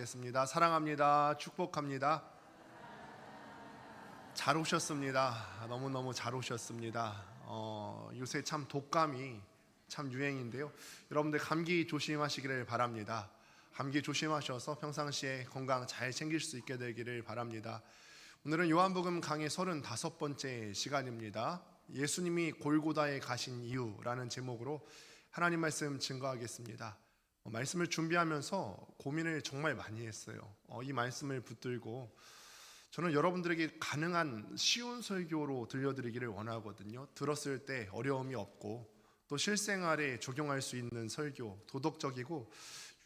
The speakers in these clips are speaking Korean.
기도하겠습니다. 사랑합니다. 축복합니다. 잘 오셨습니다. 너무너무 잘 오셨습니다. 요새 참 독감이 참 유행인데요. 여러분들 감기 조심하시기를 바랍니다. 감기 조심하셔서 평상시에 건강 잘 챙길 수 있게 되기를 바랍니다. 오늘은 요한복음 강의 35번째 시간입니다. 예수님이 골고다에 가신 이유라는 제목으로 하나님 말씀 증거하겠습니다. 말씀을 준비하면서 고민을 정말 많이 했어요. 이 말씀을 붙들고 저는 여러분들에게 가능한 쉬운 설교로 들려드리기를 원하거든요. 들었을 때 어려움이 없고 또 실생활에 적용할 수 있는 설교, 도덕적이고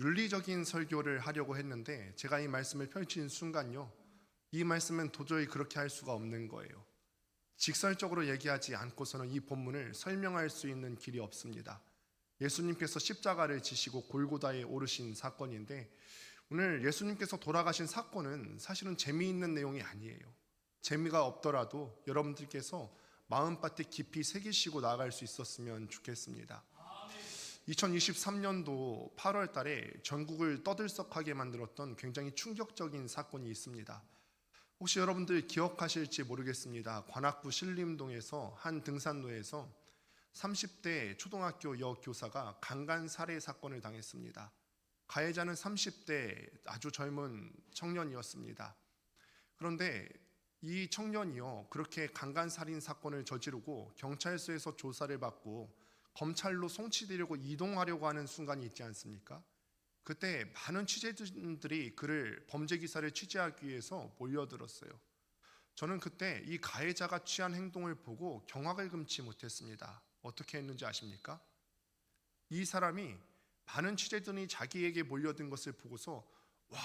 윤리적인 설교를 하려고 했는데 제가 이 말씀을 펼친 순간요, 이 말씀은 도저히 그렇게 할 수가 없는 거예요. 직설적으로 얘기하지 않고서는 이 본문을 설명할 수 있는 길이 없습니다. 예수님께서 십자가를 지시고 골고다에 오르신 사건인데, 오늘 예수님께서 돌아가신 사건은 사실은 재미있는 내용이 아니에요. 재미가 없더라도 여러분들께서 마음밭에 깊이 새기시고 나아갈 수 있었으면 좋겠습니다. 2023년도 8월 달에 전국을 떠들썩하게 만들었던 굉장히 충격적인 사건이 있습니다. 혹시 여러분들 기억하실지 모르겠습니다. 관악구 신림동에서 한 등산로에서 30대 초등학교 여교사가 강간 살해 사건을 당했습니다. 가해자는 30대 아주 젊은 청년이었습니다. 그런데 이 청년이요, 그렇게 강간 살인 사건을 저지르고 경찰서에서 조사를 받고 검찰로 송치되려고 이동하려고 하는 순간이 있지 않습니까? 그때 많은 취재진들이 그를 범죄 기사를 취재하기 위해서 몰려들었어요. 저는 그때 이 가해자가 취한 행동을 보고 경악을 금치 못했습니다. 어떻게 했는지 아십니까? 이 사람이 많은 취재진이 자기에게 몰려든 것을 보고서 와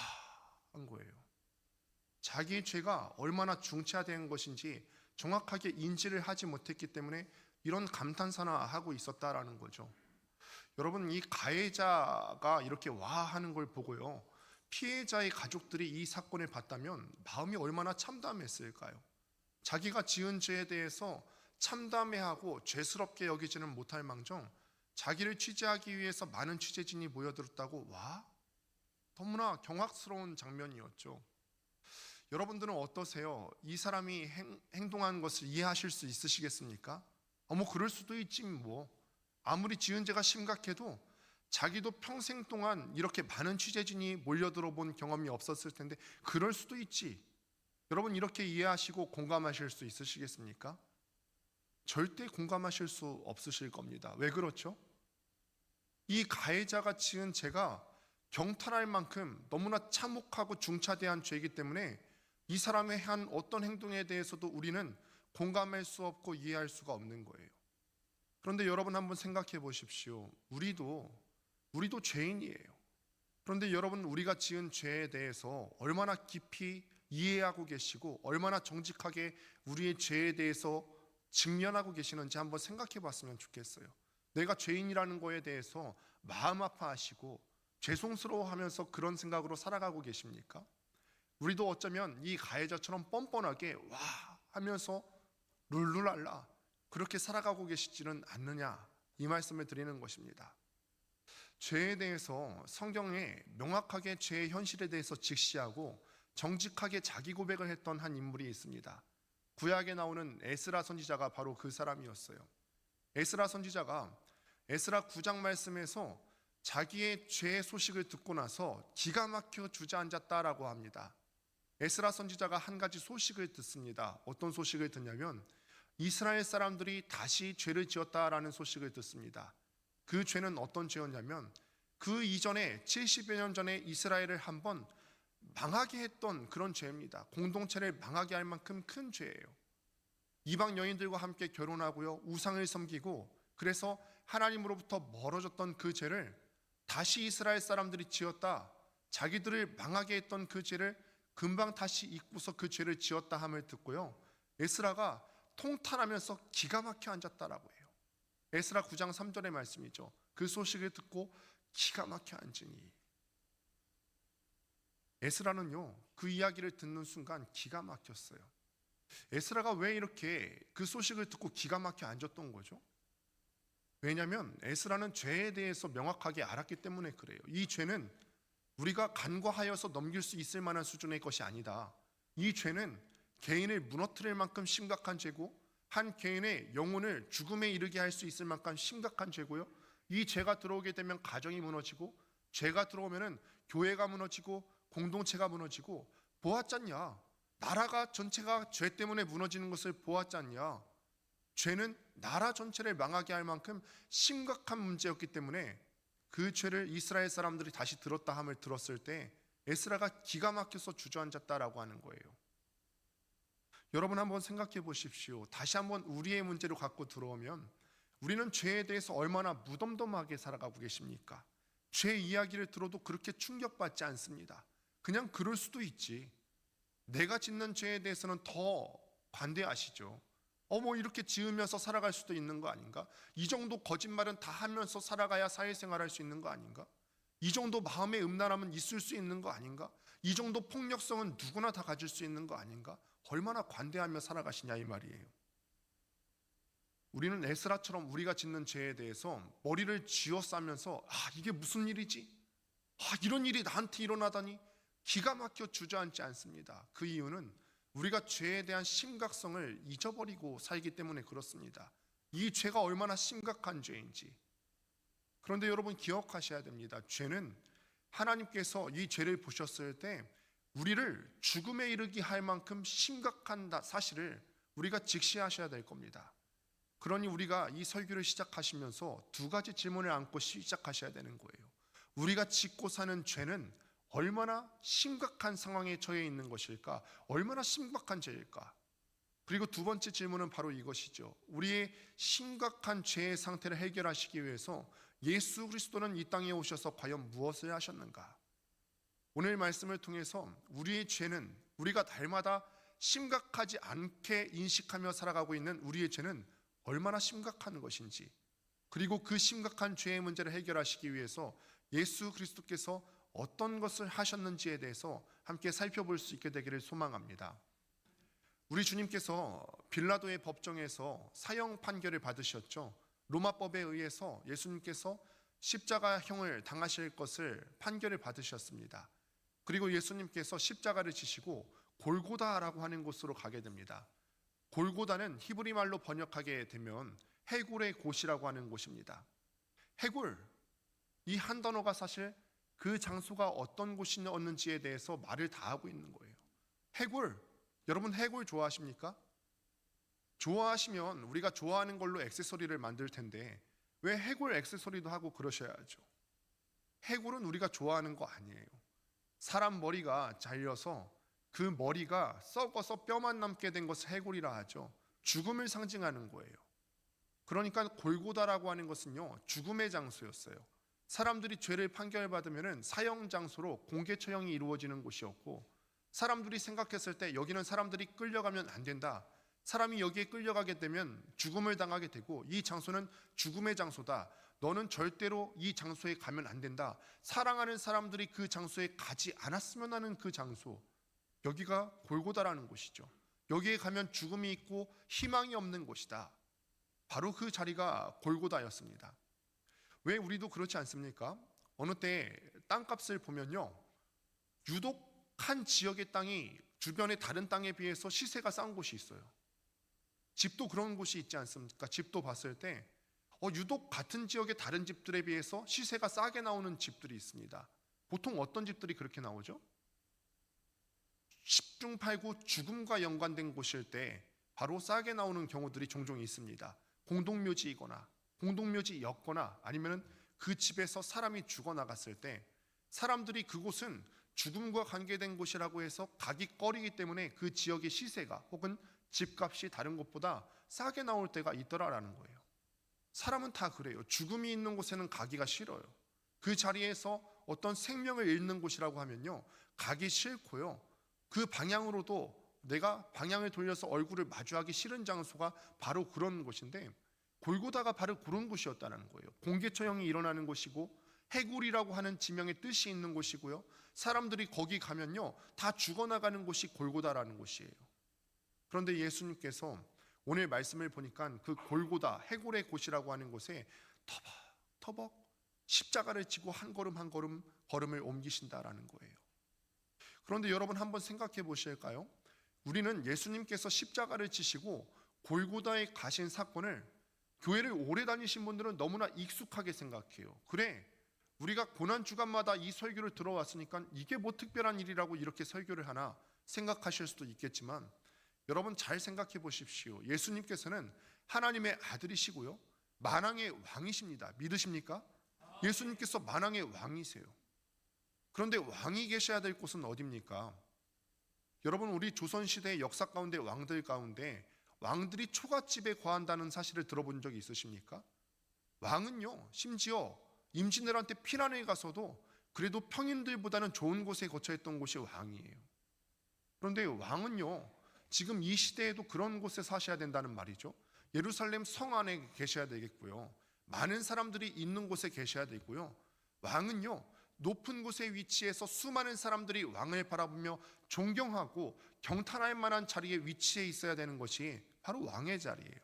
한 거예요. 자기의 죄가 얼마나 중차대한 것인지 정확하게 인지를 하지 못했기 때문에 이런 감탄사나 하고 있었다라는 거죠. 여러분, 이 가해자가 이렇게 와 하는 걸 보고요, 피해자의 가족들이 이 사건을 봤다면 마음이 얼마나 참담했을까요? 자기가 지은 죄에 대해서 참담해하고 죄스럽게 여기지는 못할 망정 자기를 취재하기 위해서 많은 취재진이 모여들었다고 와? 너무나 경악스러운 장면이었죠. 여러분들은 어떠세요? 이 사람이 행동한 것을 이해하실 수 있으시겠습니까? 뭐 그럴 수도 있지 뭐. 아무리 지은 죄가 심각해도 자기도 평생 동안 이렇게 많은 취재진이 몰려들어 본 경험이 없었을 텐데 그럴 수도 있지. 여러분, 이렇게 이해하시고 공감하실 수 있으시겠습니까? 절대 공감하실 수 없으실 겁니다. 왜 그렇죠? 이 가해자가 지은 죄가 경탄할 만큼 너무나 참혹하고 중차대한 죄이기 때문에 이 사람의 한 어떤 행동에 대해서도 우리는 공감할 수 없고 이해할 수가 없는 거예요. 그런데 여러분 한번 생각해 보십시오. 우리도 죄인이에요. 그런데 여러분, 우리가 지은 죄에 대해서 얼마나 깊이 이해하고 계시고 얼마나 정직하게 우리의 죄에 대해서 직면하고 계시는지 한번 생각해 봤으면 좋겠어요. 내가 죄인이라는 거에 대해서 마음 아파하시고 죄송스러워하면서 그런 생각으로 살아가고 계십니까? 우리도 어쩌면 이 가해자처럼 뻔뻔하게 와 하면서 룰루랄라 그렇게 살아가고 계시지는 않느냐, 이 말씀을 드리는 것입니다. 죄에 대해서 성경에 명확하게 죄의 현실에 대해서 직시하고 정직하게 자기 고백을 했던 한 인물이 있습니다. 구약에 나오는 에스라 선지자가 바로 그 사람이었어요. 에스라 선지자가 에스라 9장 말씀에서 자기의 죄의 소식을 듣고 나서 기가 막혀 주저앉았다라고 합니다. 에스라 선지자가 한 가지 소식을 듣습니다. 어떤 소식을 듣냐면 이스라엘 사람들이 다시 죄를 지었다라는 소식을 듣습니다. 그 죄는 어떤 죄였냐면 그 이전에 70여 년 전에 이스라엘을 한번 망하게 했던 그런 죄입니다. 공동체를 망하게 할 만큼 큰 죄예요. 이방 여인들과 함께 결혼하고요, 우상을 섬기고 그래서 하나님으로부터 멀어졌던 그 죄를 다시 이스라엘 사람들이 지었다, 자기들을 망하게 했던 그 죄를 금방 다시 잊고서 그 죄를 지었다 함을 듣고요, 에스라가 통탄하면서 기가 막혀 앉았다라고 해요. 에스라 9장 3절의 말씀이죠. 그 소식을 듣고 기가 막혀 앉으니. 에스라는요, 그 이야기를 듣는 순간 기가 막혔어요. 에스라가 왜 이렇게 그 소식을 듣고 기가 막혀 앉았던 거죠? 왜냐하면 에스라는 죄에 대해서 명확하게 알았기 때문에 그래요. 이 죄는 우리가 간과하여서 넘길 수 있을 만한 수준의 것이 아니다. 이 죄는 개인을 무너뜨릴 만큼 심각한 죄고 한 개인의 영혼을 죽음에 이르게 할 수 있을 만큼 심각한 죄고요. 이 죄가 들어오게 되면 가정이 무너지고, 죄가 들어오면 교회가 무너지고 공동체가 무너지고, 보았잖냐? 나라가 전체가 죄 때문에 무너지는 것을 보았잖냐? 죄는 나라 전체를 망하게 할 만큼 심각한 문제였기 때문에 그 죄를 이스라엘 사람들이 다시 들었다 함을 들었을 때 에스라가 기가 막혀서 주저앉았다라고 하는 거예요. 여러분 한번 생각해 보십시오. 다시 한번 우리의 문제로 갖고 들어오면 우리는 죄에 대해서 얼마나 무덤덤하게 살아가고 계십니까? 죄 이야기를 들어도 그렇게 충격받지 않습니다. 그냥 그럴 수도 있지. 내가 짓는 죄에 대해서는 더 관대하시죠. 뭐 이렇게 지으면서 살아갈 수도 있는 거 아닌가? 이 정도 거짓말은 다 하면서 살아가야 사회생활할 수 있는 거 아닌가? 이 정도 마음의 음란함은 있을 수 있는 거 아닌가? 이 정도 폭력성은 누구나 다 가질 수 있는 거 아닌가? 얼마나 관대하며 살아가시냐 이 말이에요. 우리는 에스라처럼 우리가 짓는 죄에 대해서 머리를 쥐어싸면서 이게 무슨 일이지? 이런 일이 나한테 일어나다니 기가 막혀 주저앉지 않습니다. 그 이유는 우리가 죄에 대한 심각성을 잊어버리고 살기 때문에 그렇습니다. 이 죄가 얼마나 심각한 죄인지. 그런데 여러분 기억하셔야 됩니다. 죄는 하나님께서 이 죄를 보셨을 때 우리를 죽음에 이르게 할 만큼 심각한 사실을 우리가 직시하셔야 될 겁니다. 그러니 우리가 이 설교를 시작하시면서 두 가지 질문을 안고 시작하셔야 되는 거예요. 우리가 짓고 사는 죄는 얼마나 심각한 상황에 처해 있는 것일까? 얼마나 심각한 죄일까? 그리고 두 번째 질문은 바로 이것이죠. 우리의 심각한 죄의 상태를 해결하시기 위해서 예수 그리스도는 이 땅에 오셔서 과연 무엇을 하셨는가? 오늘 말씀을 통해서 우리의 죄는 우리가 날마다 심각하지 않게 인식하며 살아가고 있는 우리의 죄는 얼마나 심각한 것인지, 그리고 그 심각한 죄의 문제를 해결하시기 위해서 예수 그리스도께서 어떤 것을 하셨는지에 대해서 함께 살펴볼 수 있게 되기를 소망합니다. 우리 주님께서 빌라도의 법정에서 사형 판결을 받으셨죠. 로마법에 의해서 예수님께서 십자가형을 당하실 것을 판결을 받으셨습니다. 그리고 예수님께서 십자가를 지시고 골고다라고 하는 곳으로 가게 됩니다. 골고다는 히브리 말로 번역하게 되면 해골의 곳이라고 하는 곳입니다. 해골, 이 한 단어가 사실 그 장소가 어떤 곳이었는지에 대해서 말을 다 하고 있는 거예요. 해골, 여러분 해골 좋아하십니까? 좋아하시면 우리가 좋아하는 걸로 액세서리를 만들 텐데 왜 해골 액세서리도 하고 그러셔야죠. 해골은 우리가 좋아하는 거 아니에요. 사람 머리가 잘려서 그 머리가 썩어서 뼈만 남게 된 것을 해골이라 하죠. 죽음을 상징하는 거예요. 그러니까 골고다라고 하는 것은요, 죽음의 장소였어요. 사람들이 죄를 판결받으면 사형 장소로 공개 처형이 이루어지는 곳이었고, 사람들이 생각했을 때 여기는 사람들이 끌려가면 안 된다, 사람이 여기에 끌려가게 되면 죽음을 당하게 되고 이 장소는 죽음의 장소다, 너는 절대로 이 장소에 가면 안 된다, 사랑하는 사람들이 그 장소에 가지 않았으면 하는 그 장소, 여기가 골고다라는 곳이죠. 여기에 가면 죽음이 있고 희망이 없는 곳이다. 바로 그 자리가 골고다였습니다. 왜 우리도 그렇지 않습니까? 어느 때 땅값을 보면요, 유독 한 지역의 땅이 주변의 다른 땅에 비해서 시세가 싼 곳이 있어요. 집도 그런 곳이 있지 않습니까? 집도 봤을 때 유독 같은 지역의 다른 집들에 비해서 시세가 싸게 나오는 집들이 있습니다. 보통 어떤 집들이 그렇게 나오죠? 10중 8구 죽음과 연관된 곳일 때 바로 싸게 나오는 경우들이 종종 있습니다. 공동묘지이거나 공동묘지였거나 아니면 그 집에서 사람이 죽어나갔을 때 사람들이 그곳은 죽음과 관계된 곳이라고 해서 가기 꺼리기 때문에 그 지역의 시세가 혹은 집값이 다른 곳보다 싸게 나올 때가 있더라라는 거예요. 사람은 다 그래요. 죽음이 있는 곳에는 가기가 싫어요. 그 자리에서 어떤 생명을 잃는 곳이라고 하면요, 가기 싫고요, 그 방향으로도 내가 방향을 돌려서 얼굴을 마주하기 싫은 장소가 바로 그런 곳인데, 골고다가 바로 그런 곳이었다는 거예요. 공개 처형이 일어나는 곳이고 해골이라고 하는 지명의 뜻이 있는 곳이고요, 사람들이 거기 가면요 다 죽어나가는 곳이 골고다라는 곳이에요. 그런데 예수님께서 오늘 말씀을 보니까 그 골고다, 해골의 곳이라고 하는 곳에 터벅터벅 십자가를 지고 한 걸음 한 걸음 걸음을 옮기신다라는 거예요. 그런데 여러분 한번 생각해 보실까요? 우리는 예수님께서 십자가를 지시고 골고다에 가신 사건을 교회를 오래 다니신 분들은 너무나 익숙하게 생각해요. 그래, 우리가 고난 주간마다 이 설교를 들어왔으니까 이게 뭐 특별한 일이라고 이렇게 설교를 하나 생각하실 수도 있겠지만, 여러분 잘 생각해 보십시오. 예수님께서는 하나님의 아들이시고요, 만왕의 왕이십니다. 믿으십니까? 예수님께서 만왕의 왕이세요. 그런데 왕이 계셔야 될 곳은 어디입니까? 여러분, 우리 조선시대의 역사 가운데 왕들 가운데 왕들이 초가집에 거한다는 사실을 들어본 적이 있으십니까? 왕은요, 심지어 임진왜란때 피난에 가서도 그래도 평인들보다는 좋은 곳에 거처했던 곳이 왕이에요. 그런데 왕은요, 지금 이 시대에도 그런 곳에 사셔야 된다는 말이죠. 예루살렘 성 안에 계셔야 되겠고요, 많은 사람들이 있는 곳에 계셔야 되고요, 왕은요, 높은 곳에 위치해서 수많은 사람들이 왕을 바라보며 존경하고 경탄할 만한 자리에 위치해 있어야 되는 것이 바로 왕의 자리예요.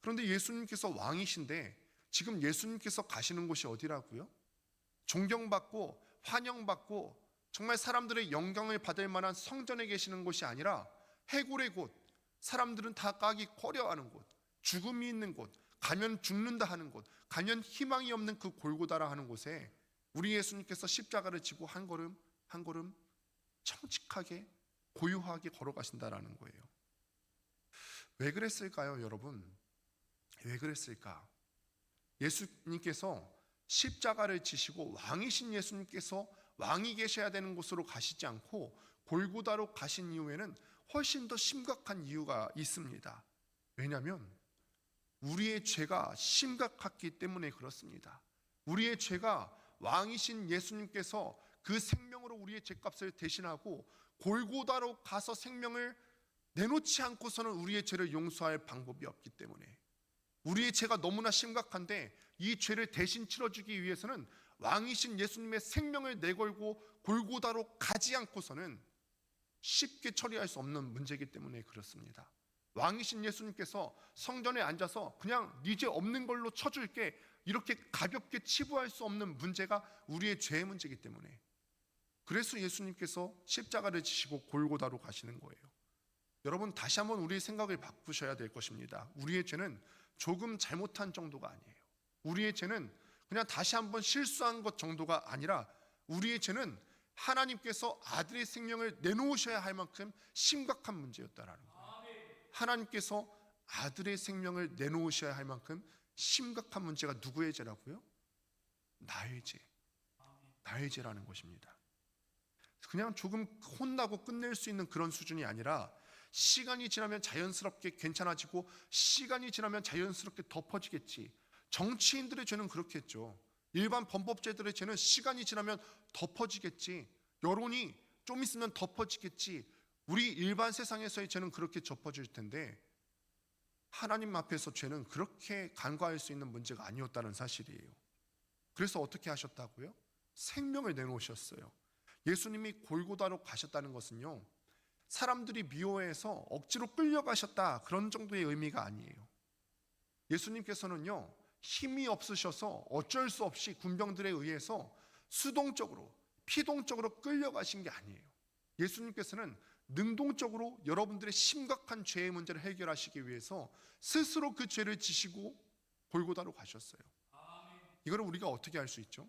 그런데 예수님께서 왕이신데 지금 예수님께서 가시는 곳이 어디라고요? 존경받고 환영받고 정말 사람들의 영광을 받을 만한 성전에 계시는 곳이 아니라 해골의 곳, 사람들은 다 가기 꺼려하는 곳, 죽음이 있는 곳, 가면 죽는다 하는 곳, 가면 희망이 없는 그 골고다라 하는 곳에 우리 예수님께서 십자가를 지고 한 걸음 한 걸음 청직하게 고요하게 걸어가신다라는 거예요. 왜 그랬을까요, 여러분? 왜 그랬을까? 예수님께서 십자가를 지시고 왕이신 예수님께서 왕이 계셔야 되는 곳으로 가시지 않고 골고다로 가신 이유에는 훨씬 더 심각한 이유가 있습니다. 왜냐하면 우리의 죄가 심각했기 때문에 그렇습니다. 우리의 죄가 왕이신 예수님께서 그 생명으로 우리의 죄값을 대신하고 골고다로 가서 생명을 내놓지 않고서는 우리의 죄를 용서할 방법이 없기 때문에, 우리의 죄가 너무나 심각한데 이 죄를 대신 치러주기 위해서는 왕이신 예수님의 생명을 내걸고 골고다로 가지 않고서는 쉽게 처리할 수 없는 문제이기 때문에 그렇습니다. 왕이신 예수님께서 성전에 앉아서 그냥 네 죄 없는 걸로 쳐줄게 이렇게 가볍게 치부할 수 없는 문제가 우리의 죄의 문제이기 때문에, 그래서 예수님께서 십자가를 지시고 골고다로 가시는 거예요. 여러분, 다시 한번 우리의 생각을 바꾸셔야 될 것입니다. 우리의 죄는 조금 잘못한 정도가 아니에요. 우리의 죄는 그냥 다시 한번 실수한 것 정도가 아니라 우리의 죄는 하나님께서 아들의 생명을 내놓으셔야 할 만큼 심각한 문제였다라는 거예요. 하나님께서 아들의 생명을 내놓으셔야 할 만큼 심각한 문제가 누구의 죄라고요? 나의 죄, 나의 죄라는 것입니다. 그냥 조금 혼나고 끝낼 수 있는 그런 수준이 아니라 시간이 지나면 자연스럽게 괜찮아지고 시간이 지나면 자연스럽게 덮어지겠지. 정치인들의 죄는 그렇겠죠. 일반 범법자들의 죄는 시간이 지나면 덮어지겠지. 여론이 좀 있으면 덮어지겠지. 우리 일반 세상에서의 죄는 그렇게 덮어질 텐데 하나님 앞에서 죄는 그렇게 간과할 수 있는 문제가 아니었다는 사실이에요. 그래서 어떻게 하셨다고요? 생명을 내놓으셨어요. 예수님이 골고다로 가셨다는 것은요, 사람들이 미워해서 억지로 끌려가셨다 그런 정도의 의미가 아니에요. 예수님께서는요, 힘이 없으셔서 어쩔 수 없이 군병들에 의해서 수동적으로 피동적으로 끌려가신 게 아니에요. 예수님께서는 능동적으로 여러분들의 심각한 죄의 문제를 해결하시기 위해서 스스로 그 죄를 지시고 골고다로 가셨어요. 이걸 우리가 어떻게 알 수 있죠?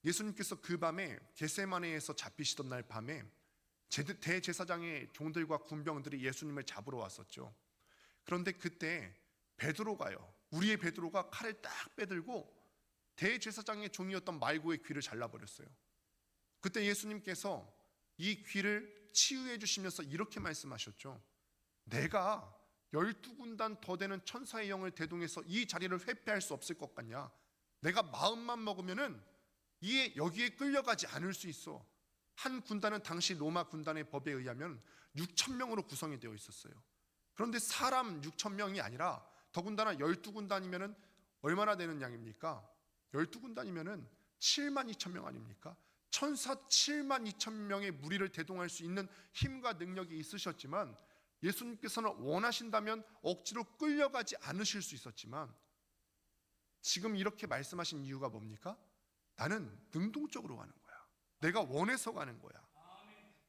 예수님께서 그 밤에 겟세마네에서 잡히시던 날 밤에 대제사장의 종들과 군병들이 예수님을 잡으러 왔었죠. 그런데 그때 베드로가요, 우리의 베드로가 칼을 딱 빼들고 대제사장의 종이었던 말고의 귀를 잘라버렸어요. 그때 예수님께서 이 귀를 치유해 주시면서 이렇게 말씀하셨죠. 내가 12군단 더 되는 천사의 영을 대동해서 이 자리를 회피할 수 없을 것 같냐? 내가 마음만 먹으면은 여기에 끌려가지 않을 수 있어. 한 군단은 당시 로마 군단의 법에 의하면 6,000명으로 구성이 되어 있었어요. 그런데 사람 6,000명이 아니라 더군다나 12군단이면은 얼마나 되는 양입니까? 12군단이면은 72,000명 아닙니까? 천사 72,000명의 무리를 대동할 수 있는 힘과 능력이 있으셨지만 예수님께서는 원하신다면 억지로 끌려가지 않으실 수 있었지만 지금 이렇게 말씀하신 이유가 뭡니까? 나는 능동적으로 가는 거야. 내가 원해서 가는 거야.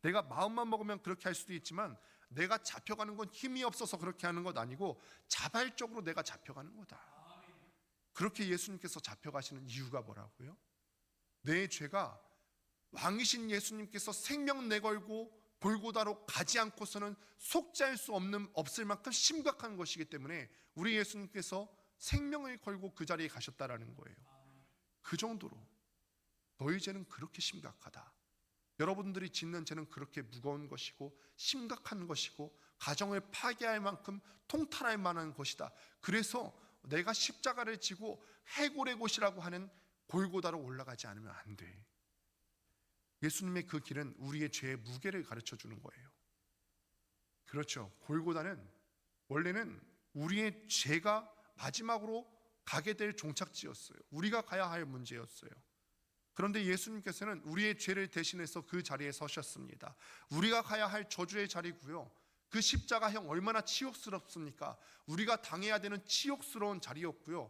내가 마음만 먹으면 그렇게 할 수도 있지만 내가 잡혀가는 건 힘이 없어서 그렇게 하는 것 아니고 자발적으로 내가 잡혀가는 거다. 그렇게 예수님께서 잡혀가시는 이유가 뭐라고요? 내 죄가 왕이신 예수님께서 생명 내걸고 골고다로 가지 않고서는 속죄할 수 없을 만큼 심각한 것이기 때문에 우리 예수님께서 생명을 걸고 그 자리에 가셨다라는 거예요. 그 정도로 너희 죄는 그렇게 심각하다. 여러분들이 짓는 죄는 그렇게 무거운 것이고 심각한 것이고 가정을 파괴할 만큼 통탄할 만한 것이다. 그래서 내가 십자가를 지고 해골의 곳이라고 하는 골고다로 올라가지 않으면 안 돼. 예수님의 그 길은 우리의 죄의 무게를 가르쳐 주는 거예요. 그렇죠. 골고다는 원래는 우리의 죄가 마지막으로 가게 될 종착지였어요. 우리가 가야 할 문제였어요. 그런데 예수님께서는 우리의 죄를 대신해서 그 자리에 서셨습니다. 우리가 가야 할 저주의 자리고요. 그 십자가형 얼마나 치욕스럽습니까? 우리가 당해야 되는 치욕스러운 자리였고요.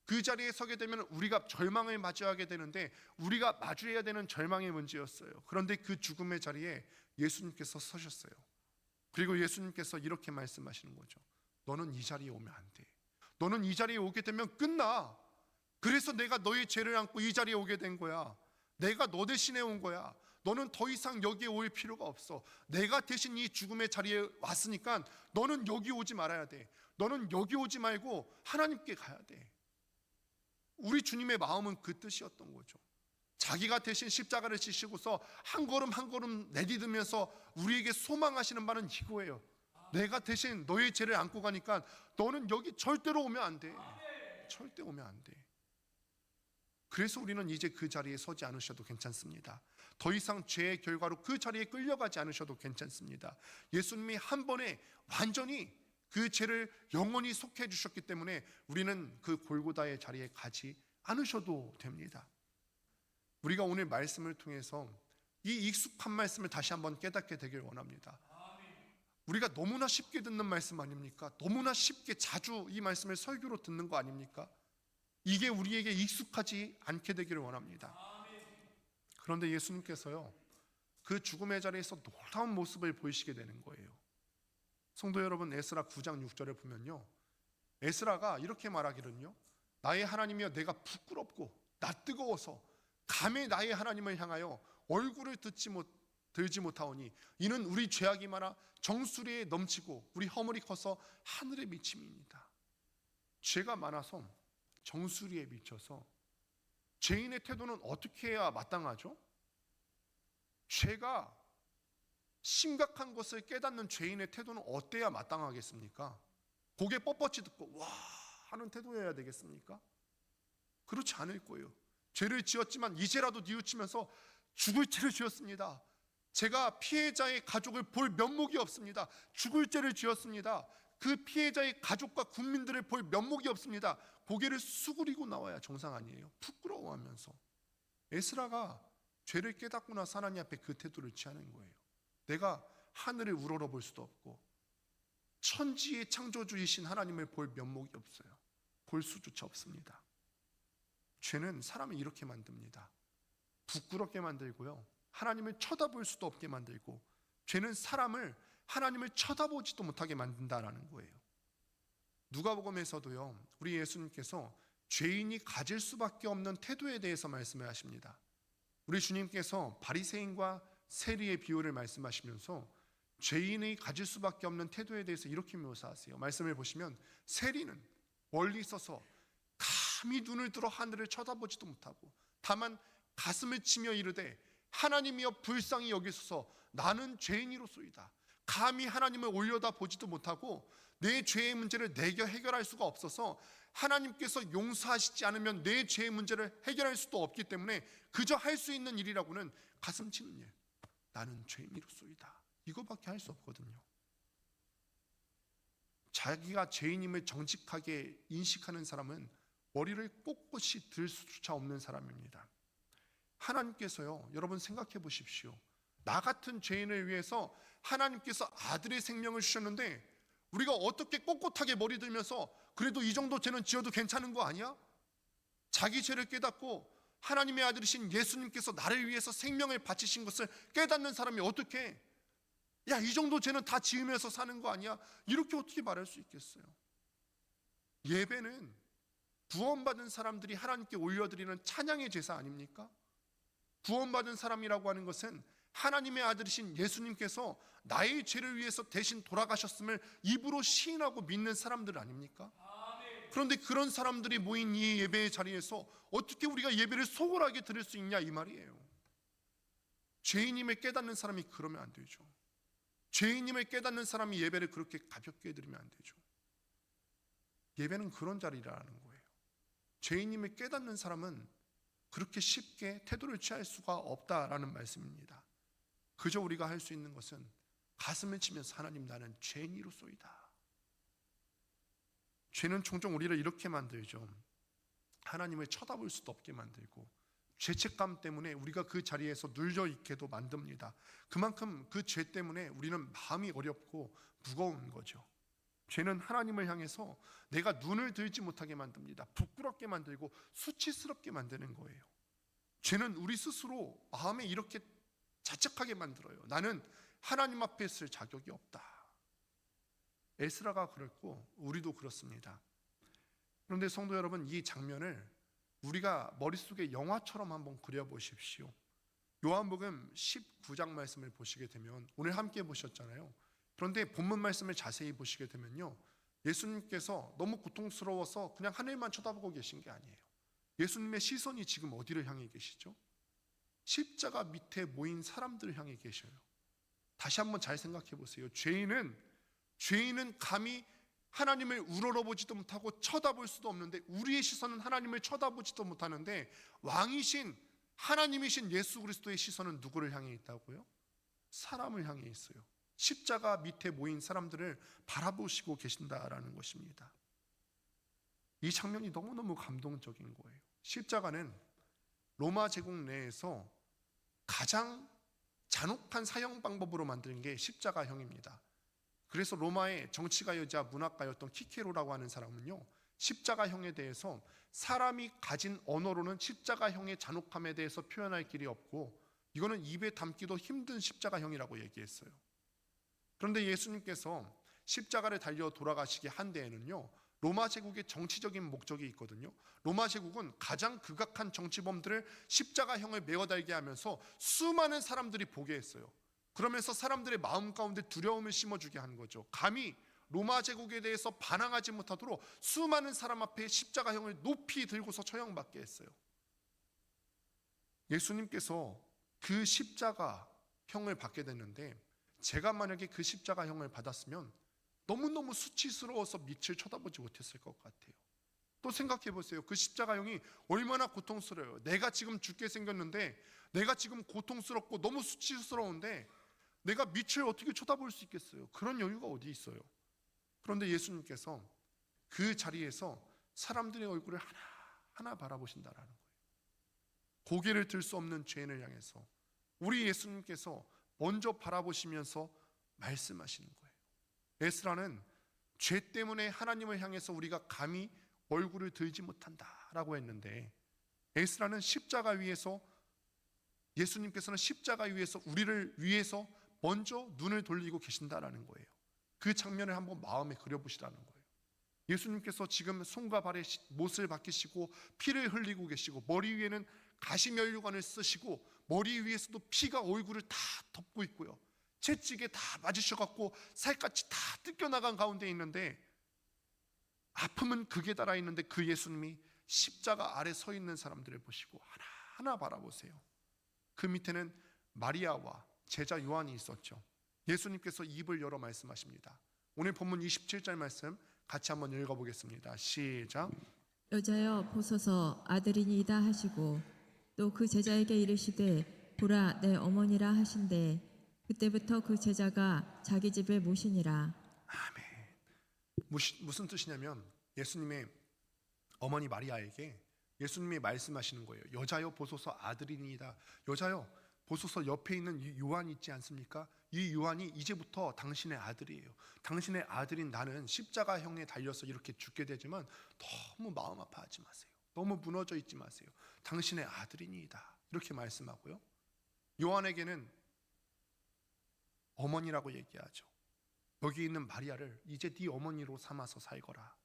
그 자리에 서게 되면 우리가 절망을 맞이하게 되는데 우리가 마주해야 되는 절망의 문제였어요. 그런데 그 죽음의 자리에 예수님께서 서셨어요. 그리고 예수님께서 이렇게 말씀하시는 거죠. 너는 이 자리에 오면 안 돼. 너는 이 자리에 오게 되면 끝나. 그래서 내가 너의 죄를 안고 이 자리에 오게 된 거야. 내가 너 대신에 온 거야. 너는 더 이상 여기에 올 필요가 없어. 내가 대신 이 죽음의 자리에 왔으니까 너는 여기 오지 말아야 돼. 너는 여기 오지 말고 하나님께 가야 돼. 우리 주님의 마음은 그 뜻이었던 거죠. 자기가 대신 십자가를 지시고서 한 걸음 한 걸음 내디디면서 우리에게 소망하시는 바는 이거예요. 내가 대신 너의 죄를 안고 가니까 너는 여기 절대로 오면 안 돼. 절대 오면 안 돼. 그래서 우리는 이제 그 자리에 서지 않으셔도 괜찮습니다. 더 이상 죄의 결과로 그 자리에 끌려가지 않으셔도 괜찮습니다. 예수님이 한 번에 완전히 그 죄를 영원히 속해 주셨기 때문에 우리는 그 골고다의 자리에 가지 않으셔도 됩니다. 우리가 오늘 말씀을 통해서 이 익숙한 말씀을 다시 한번 깨닫게 되길 원합니다. 우리가 너무나 쉽게 듣는 말씀 아닙니까? 너무나 쉽게 자주 이 말씀을 설교로 듣는 거 아닙니까? 이게 우리에게 익숙하지 않게 되기를 원합니다. 그런데 예수님께서요, 그 죽음의 자리에서 놀라운 모습을 보이시게 되는 거예요. 성도 여러분, 에스라 9장 6절을 보면요, 에스라가 이렇게 말하기는요, 나의 하나님이여 내가 부끄럽고 나 뜨거워서 감히 나의 하나님을 향하여 얼굴을 들지 못하오니 이는 우리 죄악이 많아 정수리에 넘치고 우리 허물이 커서 하늘에 미침이니이다. 죄가 많아서 정수리에 미쳐서 죄인의 태도는 어떻게 해야 마땅하죠? 죄가 심각한 것을 깨닫는 죄인의 태도는 어때야 마땅하겠습니까? 고개 뻣뻣이 듣고 와 하는 태도여야 되겠습니까? 그렇지 않을 거예요. 죄를 지었지만 이제라도 뉘우치면서 죽을 죄를 지었습니다. 제가 피해자의 가족을 볼 면목이 없습니다. 죽을 죄를 지었습니다. 그 피해자의 가족과 국민들을 볼 면목이 없습니다. 고개를 수그리고 나와야 정상 아니에요. 부끄러워하면서. 에스라가 죄를 깨닫고 나서 하나님 앞에 그 태도를 취하는 거예요. 내가 하늘을 우러러 볼 수도 없고 천지의 창조주이신 하나님을 볼 면목이 없어요. 볼 수조차 없습니다. 죄는 사람을 이렇게 만듭니다. 부끄럽게 만들고요, 하나님을 쳐다볼 수도 없게 만들고, 죄는 사람을 하나님을 쳐다보지도 못하게 만든다라는 거예요. 누가복음에서도요, 우리 예수님께서 죄인이 가질 수밖에 없는 태도에 대해서 말씀을 하십니다. 우리 주님께서 바리새인과 세리의 비유를 말씀하시면서 죄인이 가질 수밖에 없는 태도에 대해서 이렇게 묘사하세요. 말씀을 보시면 세리는 멀리 있어서 감히 눈을 들어 하늘을 쳐다보지도 못하고 다만 가슴을 치며 이르되 하나님이여 불쌍히 여기소서 나는 죄인이로소이다. 감히 하나님을 올려다보지도 못하고 내 죄의 문제를 내게 해결할 수가 없어서 하나님께서 용서하시지 않으면 내 죄의 문제를 해결할 수도 없기 때문에 그저 할 수 있는 일이라고는 가슴 치는 일, 나는 죄인이로소이다. 이거밖에 할 수 없거든요. 자기가 죄인임을 정직하게 인식하는 사람은 머리를 꼿꼿이 들 수조차 없는 사람입니다. 하나님께서요, 여러분 생각해 보십시오. 나 같은 죄인을 위해서 하나님께서 아들의 생명을 주셨는데 우리가 어떻게 꼿꼿하게 머리 들면서 그래도 이 정도 죄는 지어도 괜찮은 거 아니야? 자기 죄를 깨닫고 하나님의 아들이신 예수님께서 나를 위해서 생명을 바치신 것을 깨닫는 사람이 어떻게 야, 이 정도 죄는 다 지으면서 사는 거 아니야? 이렇게 어떻게 말할 수 있겠어요? 예배는 구원받은 사람들이 하나님께 올려드리는 찬양의 제사 아닙니까? 구원받은 사람이라고 하는 것은 하나님의 아들이신 예수님께서 나의 죄를 위해서 대신 돌아가셨음을 입으로 시인하고 믿는 사람들 아닙니까? 그런데 그런 사람들이 모인 이 예배의 자리에서 어떻게 우리가 예배를 소홀하게 드릴 수 있냐 이 말이에요. 죄인임을 깨닫는 사람이 그러면 안 되죠. 죄인임을 깨닫는 사람이 예배를 그렇게 가볍게 드리면 안 되죠. 예배는 그런 자리라는 거예요. 죄인임을 깨닫는 사람은 그렇게 쉽게 태도를 취할 수가 없다라는 말씀입니다. 그저 우리가 할 수 있는 것은 가슴을 치면서 하나님 나는 죄인이로소이다. 죄는 종종 우리를 이렇게 만들죠. 하나님을 쳐다볼 수도 없게 만들고 죄책감 때문에 우리가 그 자리에서 눌려있게도 만듭니다. 그만큼 그 죄 때문에 우리는 마음이 어렵고 무거운 거죠. 죄는 하나님을 향해서 내가 눈을 들지 못하게 만듭니다. 부끄럽게 만들고 수치스럽게 만드는 거예요. 죄는 우리 스스로 마음에 이렇게 자책하게 만들어요. 나는 하나님 앞에 있을 자격이 없다. 에스라가 그랬고 우리도 그렇습니다. 그런데 성도 여러분, 이 장면을 우리가 머릿속에 영화처럼 한번 그려보십시오. 요한복음 19장 말씀을 보시게 되면 오늘 함께 보셨잖아요. 그런데 본문 말씀을 자세히 보시게 되면요, 예수님께서 너무 고통스러워서 그냥 하늘만 쳐다보고 계신 게 아니에요. 예수님의 시선이 지금 어디를 향해 계시죠? 십자가 밑에 모인 사람들을 향해 계셔요. 다시 한번 잘 생각해 보세요. 죄인은 감히 하나님을 우러러보지도 못하고 쳐다볼 수도 없는데, 우리의 시선은 하나님을 쳐다보지도 못하는데, 왕이신 하나님이신 예수 그리스도의 시선은 누구를 향해 있다고요? 사람을 향해 있어요. 십자가 밑에 모인 사람들을 바라보시고 계신다라는 것입니다. 이 장면이 너무너무 감동적인 거예요. 십자가는 로마 제국 내에서 가장 잔혹한 사형 방법으로 만든 게 십자가형입니다. 그래서 로마의 정치가이자 문학가였던 키케로라고 하는 사람은요, 십자가형에 대해서 사람이 가진 언어로는 십자가형의 잔혹함에 대해서 표현할 길이 없고, 이거는 입에 담기도 힘든 십자가형이라고 얘기했어요. 그런데 예수님께서 십자가를 달려 돌아가시게 한 데에는요, 로마 제국의 정치적인 목적이 있거든요. 로마 제국은 가장 극악한 정치범들을 십자가형을 메어 달게 하면서 수많은 사람들이 보게 했어요. 그러면서 사람들의 마음 가운데 두려움을 심어주게 한 거죠. 감히 로마 제국에 대해서 반항하지 못하도록 수많은 사람 앞에 십자가형을 높이 들고서 처형받게 했어요. 예수님께서 그 십자가형을 받게 됐는데, 제가 만약에 그 십자가형을 받았으면 너무너무 수치스러워서 밑을 쳐다보지 못했을 것 같아요. 또 생각해 보세요. 그 십자가형이 얼마나 고통스러워요. 내가 지금 죽게 생겼는데, 내가 지금 고통스럽고 너무 수치스러운데 내가 밑을 어떻게 쳐다볼 수 있겠어요? 그런 여유가 어디 있어요? 그런데 예수님께서 그 자리에서 사람들의 얼굴을 하나하나 바라보신다라는 거예요. 고개를 들 수 없는 죄인을 향해서 우리 예수님께서 먼저 바라보시면서 말씀하시는 거예요. 에스라는 죄 때문에 하나님을 향해서 우리가 감히 얼굴을 들지 못한다라고 했는데, 에스라는 십자가 위에서, 예수님께서는 십자가 위에서 우리를 위해서 먼저 눈을 돌리고 계신다라는 거예요. 그 장면을 한번 마음에 그려보시라는 거예요. 예수님께서 지금 손과 발에 못을 박히시고 피를 흘리고 계시고, 머리 위에는 가시면류관을 쓰시고, 머리 위에서도 피가 얼굴을 다 덮고 있고요, 채찍에 다 맞으셔갖고 살갗이 다 뜯겨나간 가운데 있는데, 아픔은 극에 달아 있는데 그 예수님이 십자가 아래 서 있는 사람들을 보시고 하나하나 바라보세요. 그 밑에는 마리아와 제자 요한이 있었죠. 예수님께서 입을 열어 말씀하십니다. 오늘 본문 27절 말씀 같이 한번 읽어보겠습니다. 시작. 여자여 보소서 아들이니이다 하시고, 또 그 제자에게 이르시되 보라 내 어머니라 하신대, 그때부터 그 제자가 자기 집에 모시니라. 아멘. 무슨 뜻이냐면, 예수님의 어머니 마리아에게 예수님이 말씀하시는 거예요. 여자여 보소서 아들이니이다. 여자여 보소서 옆에 있는 이 요한이 있지 않습니까? 이 요한이 이제부터 당신의 아들이에요. 당신의 아들인 나는 십자가형에 달려서 이렇게 죽게 되지만 너무 마음 아파하지 마세요. 너무 무너져 있지 마세요. 당신의 아들이니이다. 이렇게 말씀하고요. 요한에게는 어머니라고 얘기하죠. 여기 있는 마리아를 이제 네 어머니로 삼아서 살거라.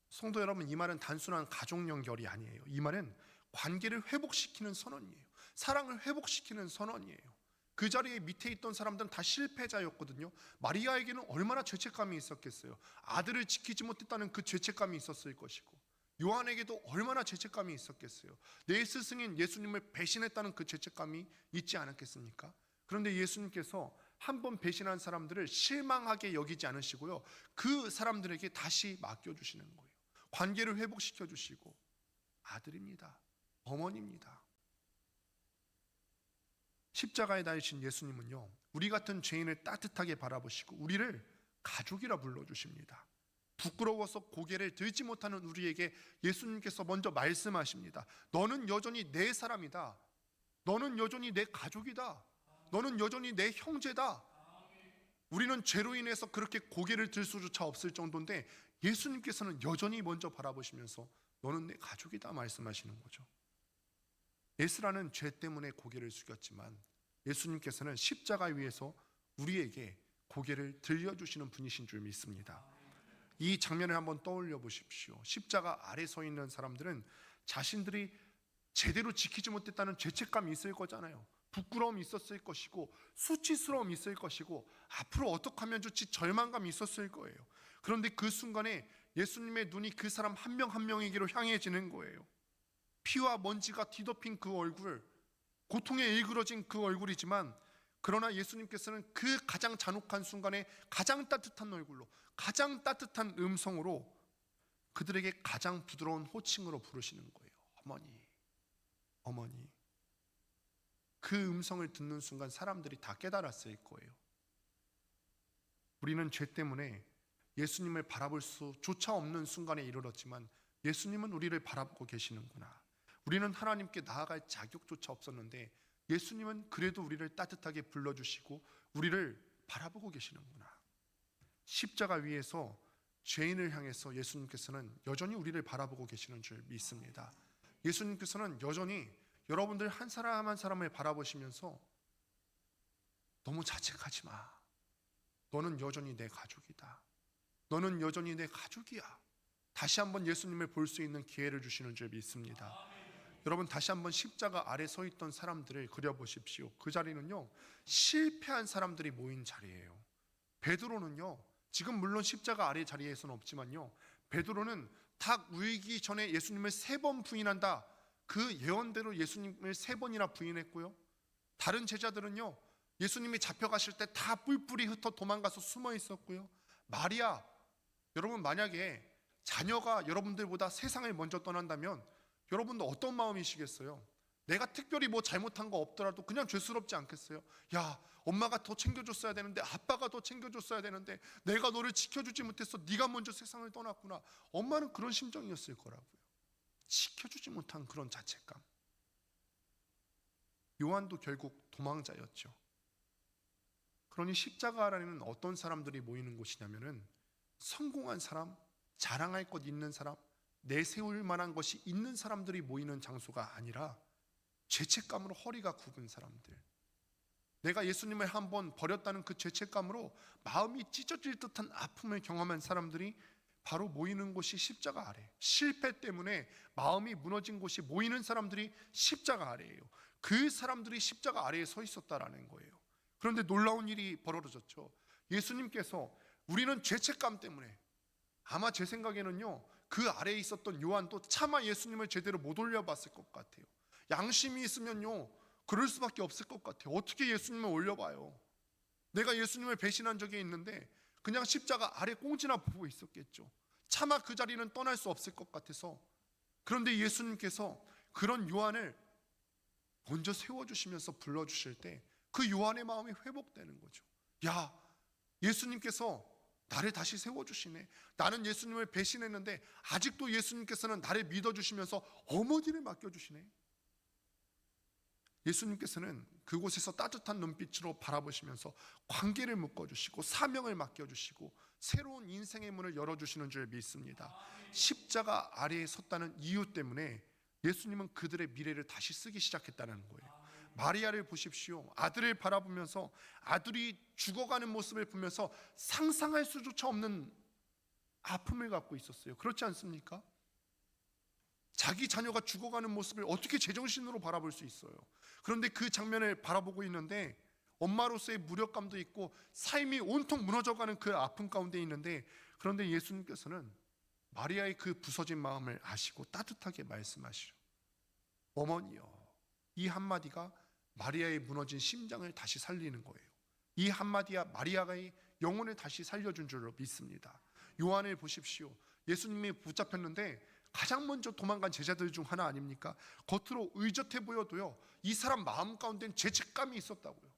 성도 여러분, 이 말은 단순한 가족 연결이 아니에요. 이 말은 관계를 회복시키는 선언이에요. 사랑을 회복시키는 선언이에요. 그 자리에 밑에 있던 사람들은 다 실패자였거든요. 마리아에게는 얼마나 죄책감이 있었겠어요. 아들을 지키지 못했다는 그 죄책감이 있었을 것이고, 요한에게도 얼마나 죄책감이 있었겠어요. 내 스승인 예수님을 배신했다는 그 죄책감이 있지 않았겠습니까? 그런데 예수님께서 한 번 배신한 사람들을 실망하게 여기지 않으시고요, 그 사람들에게 다시 맡겨주시는 거예요. 관계를 회복시켜 주시고, 아들입니다, 어머니입니다. 십자가에 달리신 예수님은요, 우리 같은 죄인을 따뜻하게 바라보시고 우리를 가족이라 불러주십니다. 부끄러워서 고개를 들지 못하는 우리에게 예수님께서 먼저 말씀하십니다. 너는 여전히 내 사람이다. 너는 여전히 내 가족이다. 너는 여전히 내 형제다. 우리는 죄로 인해서 그렇게 고개를 들 수조차 없을 정도인데 예수님께서는 여전히 먼저 바라보시면서 너는 내 가족이다 말씀하시는 거죠. 에스라는 죄 때문에 고개를 숙였지만 예수님께서는 십자가 위에서 우리에게 고개를 들려주시는 분이신 줄 믿습니다. 이 장면을 한번 떠올려 보십시오. 십자가 아래 서 있는 사람들은 자신들이 제대로 지키지 못했다는 죄책감이 있을 거잖아요. 부끄러움이 있었을 것이고 수치스러움이 있을 것이고 앞으로 어떻게 하면 좋지 절망감이 있었을 거예요. 그런데 그 순간에 예수님의 눈이 그 사람 한 명 한 명에게로 향해지는 거예요. 피와 먼지가 뒤덮인 그 얼굴, 고통에 일그러진 그 얼굴이지만, 그러나 예수님께서는 그 가장 잔혹한 순간에 가장 따뜻한 얼굴로, 가장 따뜻한 음성으로 그들에게 가장 부드러운 호칭으로 부르시는 거예요. 어머니, 어머니. 그 음성을 듣는 순간 사람들이 다 깨달았을 거예요. 우리는 죄 때문에 예수님을 바라볼 수조차 없는 순간에 이르렀지만 예수님은 우리를 바라보고 계시는구나. 우리는 하나님께 나아갈 자격조차 없었는데 예수님은 그래도 우리를 따뜻하게 불러주시고 우리를 바라보고 계시는구나. 십자가 위에서 죄인을 향해서 예수님께서는 여전히 우리를 바라보고 계시는 줄 믿습니다. 예수님께서는 여전히 여러분들 한 사람 한 사람을 바라보시면서 너무 자책하지 마. 너는 여전히 내 가족이다. 너는 여전히 내 가족이야. 다시 한번 예수님을 볼 수 있는 기회를 주시는 줄 믿습니다. 여러분, 다시 한번 십자가 아래 서 있던 사람들을 그려보십시오. 그 자리는요, 실패한 사람들이 모인 자리예요. 베드로는요, 지금 물론 십자가 아래 자리에서는 없지만요, 베드로는 닭 울기 전에 예수님을 3번 부인한다, 그 예언대로 예수님을 3번이나 부인했고요. 다른 제자들은요, 예수님이 잡혀가실 때 다 뿔뿔이 흩어 도망가서 숨어 있었고요. 마리아, 여러분 만약에 자녀가 여러분들보다 세상을 먼저 떠난다면 여러분도 어떤 마음이시겠어요? 내가 특별히 뭐 잘못한 거 없더라도 그냥 죄스럽지 않겠어요? 야, 엄마가 더 챙겨줬어야 되는데, 아빠가 더 챙겨줬어야 되는데 내가 너를 지켜주지 못해서 네가 먼저 세상을 떠났구나. 엄마는 그런 심정이었을 거라고요. 지켜주지 못한 그런 자책감. 요한도 결국 도망자였죠. 그러니 십자가라는 어떤 사람들이 모이는 곳이냐면은 성공한 사람, 자랑할 것 있는 사람, 내세울 만한 것이 있는 사람들이 모이는 장소가 아니라 죄책감으로 허리가 굽은 사람들, 내가 예수님을 한번 버렸다는 그 죄책감으로 마음이 찢어질 듯한 아픔을 경험한 사람들이 바로 모이는 곳이 십자가 아래, 실패 때문에 마음이 무너진 곳이 모이는 사람들이 십자가 아래예요. 그 사람들이 십자가 아래에 서 있었다라는 거예요. 그런데 놀라운 일이 벌어졌죠. 예수님께서 우리는 죄책감 때문에, 아마 제 생각에는요, 그 아래에 있었던 요한도 차마 예수님을 제대로 못 올려봤을 것 같아요. 양심이 있으면요, 그럴 수밖에 없을 것 같아요. 어떻게 예수님을 올려봐요? 내가 예수님을 배신한 적이 있는데 그냥 십자가 아래 꽁지나 보고 있었겠죠. 차마 그 자리는 떠날 수 없을 것 같아서. 그런데 예수님께서 그런 요한을 먼저 세워주시면서 불러주실 때 그 요한의 마음이 회복되는 거죠. 야, 예수님께서 나를 다시 세워주시네. 나는 예수님을 배신했는데 아직도 예수님께서는 나를 믿어주시면서 어머니를 맡겨주시네. 예수님께서는 그곳에서 따뜻한 눈빛으로 바라보시면서 관계를 묶어주시고 사명을 맡겨주시고 새로운 인생의 문을 열어주시는 줄 믿습니다. 십자가 아래에 섰다는 이유 때문에 예수님은 그들의 미래를 다시 쓰기 시작했다는 거예요. 마리아를 보십시오. 아들을 바라보면서 아들이 죽어가는 모습을 보면서 상상할 수조차 없는 아픔을 갖고 있었어요. 그렇지 않습니까? 자기 자녀가 죽어가는 모습을 어떻게 제정신으로 바라볼 수 있어요? 그런데 그 장면을 바라보고 있는데 엄마로서의 무력감도 있고 삶이 온통 무너져가는 그 아픔 가운데 있는데, 그런데 예수님께서는 마리아의 그 부서진 마음을 아시고 따뜻하게 말씀하시죠. 어머니여. 이 한마디가 마리아의 무너진 심장을 다시 살리는 거예요. 이 한마디야 마리아의 영혼을 다시 살려준 줄로 믿습니다. 요한을 보십시오. 예수님이 붙잡혔는데 가장 먼저 도망간 제자들 중 하나 아닙니까? 겉으로 의젓해 보여도요, 이 사람 마음 가운데는 죄책감이 있었다고요.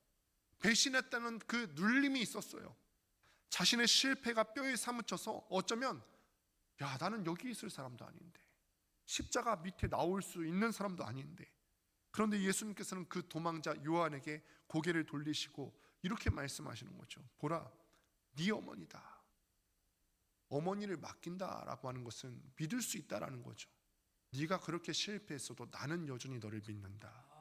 배신했다는 그 눌림이 있었어요. 자신의 실패가 뼈에 사무쳐서 어쩌면 나는 여기 있을 사람도 아닌데, 십자가 밑에 나올 수 있는 사람도 아닌데, 그런데 예수님께서는 그 도망자 요한에게 고개를 돌리시고 이렇게 말씀하시는 거죠. 보라, 네 어머니다. 어머니를 맡긴다라고 하는 것은 믿을 수 있다라는 거죠. 네가 그렇게 실패했어도 나는 여전히 너를 믿는다.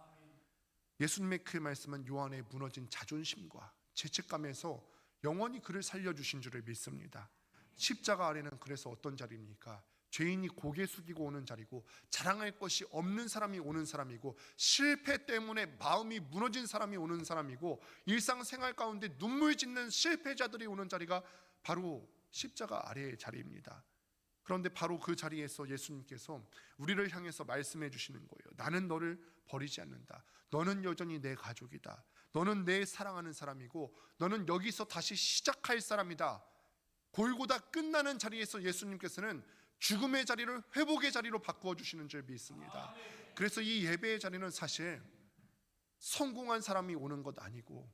예수님의 그 말씀은 요한의 무너진 자존심과 죄책감에서 영원히 그를 살려주신 줄을 믿습니다. 십자가 아래는 그래서 어떤 자리입니까? 죄인이 고개 숙이고 오는 자리고, 자랑할 것이 없는 사람이 오는 사람이고, 실패 때문에 마음이 무너진 사람이 오는 사람이고, 일상생활 가운데 눈물 짓는 실패자들이 오는 자리가 바로 십자가 아래의 자리입니다. 그런데 바로 그 자리에서 예수님께서 우리를 향해서 말씀해 주시는 거예요. 나는 너를 버리지 않는다. 너는 여전히 내 가족이다. 너는 내 사랑하는 사람이고, 너는 여기서 다시 시작할 사람이다. 골고다 끝나는 자리에서 예수님께서는 죽음의 자리를 회복의 자리로 바꾸어 주시는 줄 믿습니다. 그래서 이 예배의 자리는 사실 성공한 사람이 오는 것 아니고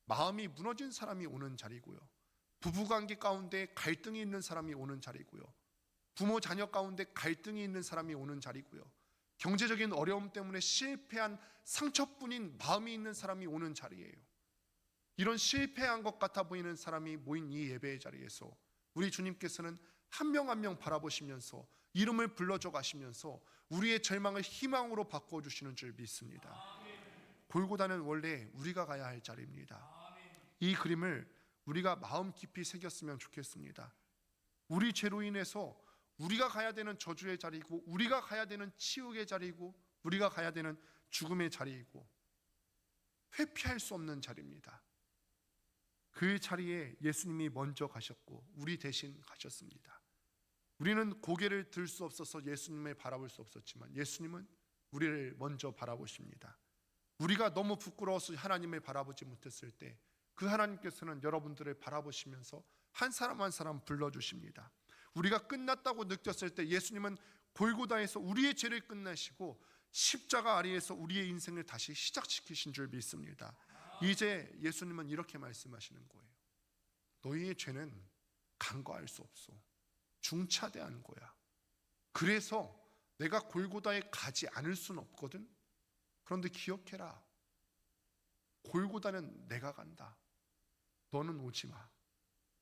마음이 무너진 사람이 오는 자리고요. 부부관계 가운데 갈등이 있는 사람이 오는 자리고요. 부모 자녀 가운데 갈등이 있는 사람이 오는 자리고요. 경제적인 어려움 때문에 실패한 상처뿐인 마음이 있는 사람이 오는 자리예요. 이런 실패한 것 같아 보이는 사람이 모인 이 예배의 자리에서 우리 주님께서는 한 명 한 명 바라보시면서 이름을 불러줘 가시면서 우리의 절망을 희망으로 바꾸어 주시는 줄 믿습니다. 골고다는 원래 우리가 가야 할 자리입니다. 이 그림을 우리가 마음 깊이 새겼으면 좋겠습니다. 우리 죄로 인해서 우리가 가야 되는 저주의 자리이고, 우리가 가야 되는 치욕의 자리이고, 우리가 가야 되는 죽음의 자리이고, 회피할 수 없는 자리입니다. 그 자리에 예수님이 먼저 가셨고 우리 대신 가셨습니다. 우리는 고개를 들 수 없어서 예수님을 바라볼 수 없었지만 예수님은 우리를 먼저 바라보십니다. 우리가 너무 부끄러워서 하나님을 바라보지 못했을 때 그 하나님께서는 여러분들을 바라보시면서 한 사람 한 사람 불러주십니다. 우리가 끝났다고 느꼈을 때 예수님은 골고다에서 우리의 죄를 끝내시고 십자가 아래에서 우리의 인생을 다시 시작시키신 줄 믿습니다. 이제 예수님은 이렇게 말씀하시는 거예요. 너희의 죄는 간과할 수 없어. 중차대한 거야. 그래서 내가 골고다에 가지 않을 수는 없거든. 그런데 기억해라. 골고다는 내가 간다. 너는 오지 마.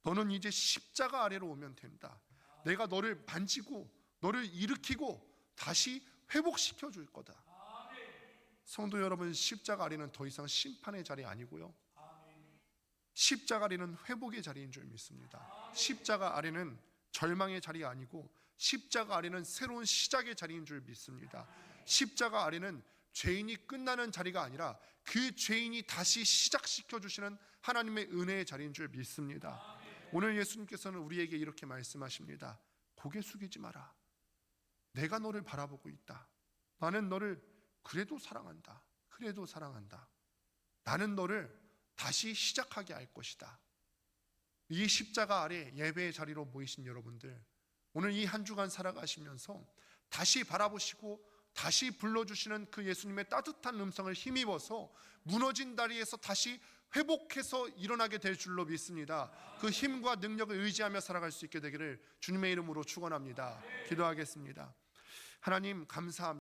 너는 이제 십자가 아래로 오면 된다. 내가 너를 만지고 너를 일으키고 다시 회복시켜 줄 거다. 성도 여러분, 십자가 아래는 더 이상 심판의 자리 아니고요. 십자가 아래는 회복의 자리인 줄 믿습니다. 십자가 아래는 절망의 자리 아니고 십자가 아래는 새로운 시작의 자리인 줄 믿습니다. 십자가 아래는 죄인이 끝나는 자리가 아니라 그 죄인이 다시 시작시켜 주시는 하나님의 은혜의 자리인 줄 믿습니다. 오늘 예수님께서는 우리에게 이렇게 말씀하십니다. 고개 숙이지 마라. 내가 너를 바라보고 있다. 나는 너를 그래도 사랑한다. 그래도 사랑한다. 나는 너를 다시 시작하게 할 것이다. 이 십자가 아래 예배의 자리로 모이신 여러분들, 오늘 이 한 주간 살아가시면서 다시 바라보시고 다시 불러주시는 그 예수님의 따뜻한 음성을 힘입어서 무너진 다리에서 다시 회복해서 일어나게 될 줄로 믿습니다. 그 힘과 능력을 의지하며 살아갈 수 있게 되기를 주님의 이름으로 축원합니다. 기도하겠습니다. 하나님 감사합니다.